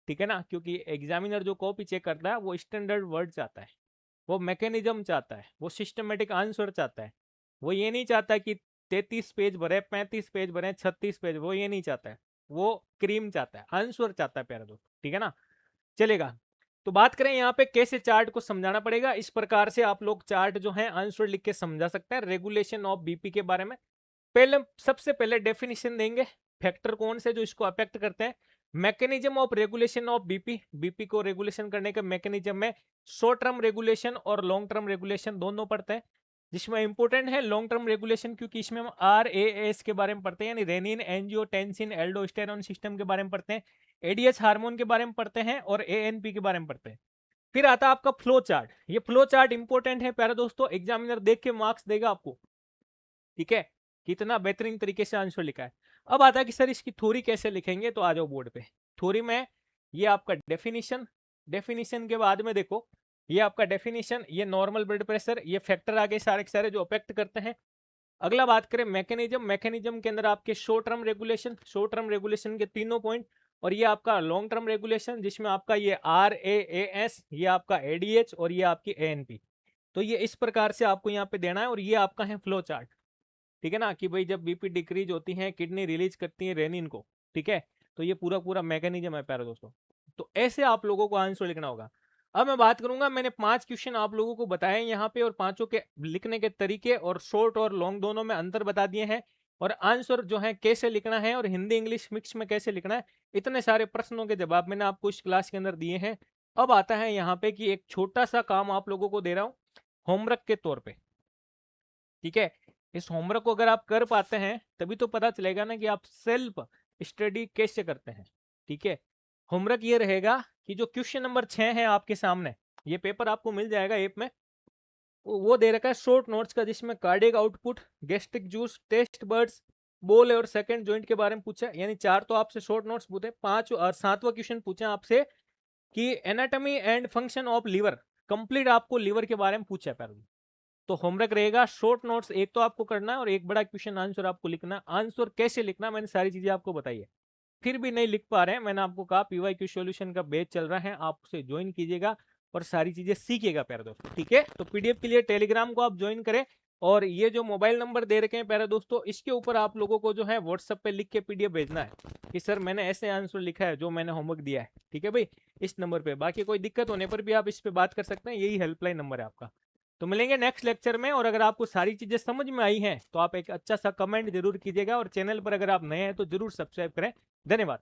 ठीक है ना, क्योंकि एग्जामिनर जो कॉपी चेक करता है वो स्टैंडर्ड वर्ड चाहता है, वो मैकेनिज्म चाहता है, वो सिस्टमेटिक आंसर चाहता है। वो ये नहीं चाहता कि 33 पेज भरे, 35 पेज भरे, 36 पेज, वो ये नहीं चाहता है। वो क्रीम चाहता है, आंसर चाहता है प्यारे दोस्त, ठीक है ना। चलेगा, तो बात करें यहाँ पे कैसे चार्ट को समझाना पड़ेगा। इस प्रकार से आप लोग चार्ट जो है आंसर लिख के समझा सकते हैं रेगुलेशन ऑफ बीपी के बारे में। पहले सबसे पहले डेफिनेशन देंगे, फैक्टर कौन से जो इसको अफेक्ट करते हैं। Mechanism of regulation of BP, BP को रेगुलेशन करने के मैकेनिज्म में शॉर्ट टर्म रेगुलेशन और लॉन्ग टर्म रेगुलेशन दोनों पढ़ते हैं, जिसमें इंपॉर्टेंट है लॉन्ग टर्म रेगुलेशन, क्योंकि इसमें हम RAAS के बारे में पढ़ते हैं, यानी रेनिन, एंजियोटेंसिन, एल्डोस्टेरॉन सिस्टम के बारे में पढ़ते हैं, ADH हार्मोन के बारे में पढ़ते हैं और ANP के बारे में पढ़ते हैं। फिर आता है आपका फ्लो चार्ट। ये फ्लो चार्ट इंपॉर्टेंट है प्यारे दोस्तों, एग्जामिनर देख के मार्क्स देगा आपको, ठीक है, कितना बेहतरीन तरीके से आंसर लिखा है। अब आता है कि सर इसकी थ्योरी कैसे लिखेंगे, तो आ जाओ बोर्ड पे। थ्योरी में ये आपका डेफिनेशन के बाद में देखो, ये आपका डेफिनेशन, ये नॉर्मल ब्लड प्रेशर, ये फैक्टर आगे सारे के सारे जो अफेक्ट करते हैं। अगला बात करें मैकेनिज्म के अंदर आपके शॉर्ट टर्म रेगुलेशन के तीनों पॉइंट, और ये आपका लॉन्ग टर्म रेगुलेशन जिसमें आपका ये RAAS, ये आपका ADH और ये आपकी ANP। तो ये इस प्रकार से आपको यहाँ पे देना है, और ये आपका है फ्लो चार्ट, ठीक है ना, कि भाई जब बीपी डिक्रीज होती है किडनी रिलीज करती है रेनिन को, ठीक है। तो ये पूरा पूरा मैकेनिज्म है प्यारे दोस्तों। तो ऐसे आप लोगों को आंसर लिखना होगा। अब मैं बात करूंगा, मैंने 5 क्वेश्चन आप लोगों को बताए यहाँ पे और पांचों के लिखने के तरीके और शॉर्ट और लॉन्ग दोनों में अंतर बता दिए हैं, और आंसर जो है कैसे लिखना है और हिंदी इंग्लिश मिक्स में कैसे लिखना है, इतने सारे प्रश्नों के जवाब मैंने आपको इस क्लास के अंदर दिए हैं। अब आता है यहाँ पे कि एक छोटा सा काम आप लोगों को दे रहा हूँ होमवर्क के तौर पे, ठीक है। इस होमवर्क को अगर आप कर पाते हैं तभी तो पता चलेगा ना कि आप सेल्फ स्टडी कैसे करते हैं, ठीक है। होमवर्क ये रहेगा कि जो क्वेश्चन नंबर 6 है आपके सामने, ये पेपर आपको मिल जाएगा ऐप में, वो दे रखा है शॉर्ट नोट्स का, जिसमें cardiac output, gastric juice, taste buds, बोल और सेकंड जॉइंट के बारे में पूछा, यानी 4 तो आपसे शॉर्ट नोट्स पूछे, 5 और 7वां क्वेश्चन पूछा आपसे कि anatomy and function of liver, complete आपको लीवर के बारे में पूछा है पहले। तो होमवर्क रहेगा शॉर्ट नोट्स एक तो आपको करना है और एक बड़ा क्वेश्चन आंसर आपको लिखना। आंसर कैसे लिखना मैंने सारी चीजें आपको बताई है, फिर भी नहीं लिख पा रहे हैं, मैंने आपको कहा पीवाईक्यू सॉल्यूशन का बैच चल रहा है, आप उसे ज्वाइन कीजिएगा और सारी चीजें सीखिएगा प्यारे दोस्तों, ठीक है। तो पीडीएफ के लिए टेलीग्राम को आप ज्वाइन करें, और ये जो मोबाइल नंबर दे रखे हैं प्यारे दोस्तों, इसके ऊपर आप लोगों को जो है व्हाट्सएप पे लिख के पीडीएफ भेजना है कि सर मैंने ऐसे आंसर लिखा है जो मैंने होमवर्क दिया है, ठीक है भाई, इस नंबर पे। बाकी कोई दिक्कत होने पर भी आप इस पे बात कर सकते हैं, यही हेल्पलाइन नंबर है आपका। तो मिलेंगे नेक्स्ट लेक्चर में, और अगर आपको सारी चीजें समझ में आई हैं तो आप एक अच्छा सा कमेंट जरूर कीजिएगा, और चैनल पर अगर आप नए हैं तो जरूर सब्सक्राइब करें। धन्यवाद।